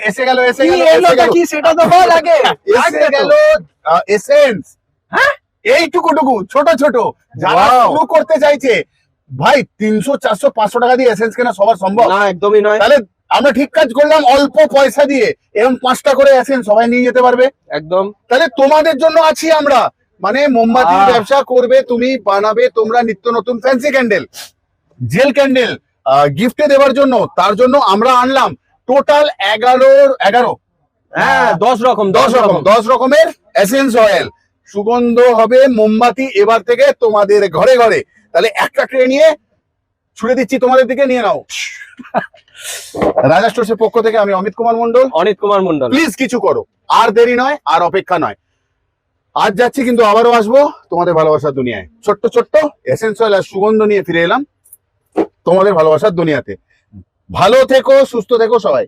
এসে গেল কি সেটা তো বল আগে। এসে গেল এসেন্স। হ্যাঁ এইটুকু ছোট ছোট যারা Wow. শুরু করতে চাইছে, ভাই 300 400 500 টাকা দিয়ে এসেন্স কেনা সবার সম্ভব না, একদমই নয়। তাহলে আমরা ঠিক কাজ করলাম, অল্প পয়সা দিয়ে এরকম 5টা করে এসেন্স সবাই নিয়ে যেতে পারবে। একদম। তাহলে তোমাদের জন্য আছি আমরা, মানে মোমবাতির ব্যবসা করবে তুমি, বানাবে তোমরা নিত্য নতুন ফ্যান্সি ক্যান্ডেল, জেল ক্যান্ডেল গিফটে দেওয়ার জন্য, তার জন্য আমরা আনলাম টোটাল 11 হ্যাঁ 10 রকমের এসেন্স অয়েল। সুগন্ধ হবে মোমবাতি এবার থেকে তোমাদের ঘরে ঘরে। তাহলে একটা ট্রে নিয়ে ছুড়ে দিচ্ছি তোমাদের দিকে, নিয়ে নাও। রাজা স্টোর্সের পক্ষ থেকে আমি অমিত কুমার মন্ডল, প্লিজ কিছু করো, আর দেরি নয়, আর অপেক্ষা নয়। আজ যাচ্ছি কিন্তু আবারও আসবো তোমাদের ভালোবাসার দুনিয়ায়। ছোট্ট ছোট্ট এসেন্স অয়েল আর সুগন্ধ নিয়ে ফিরে এলাম তোমাদের ভালোবাসার দুনিয়াতে। ভালো থেকো, সুস্থ থেকো সবাই।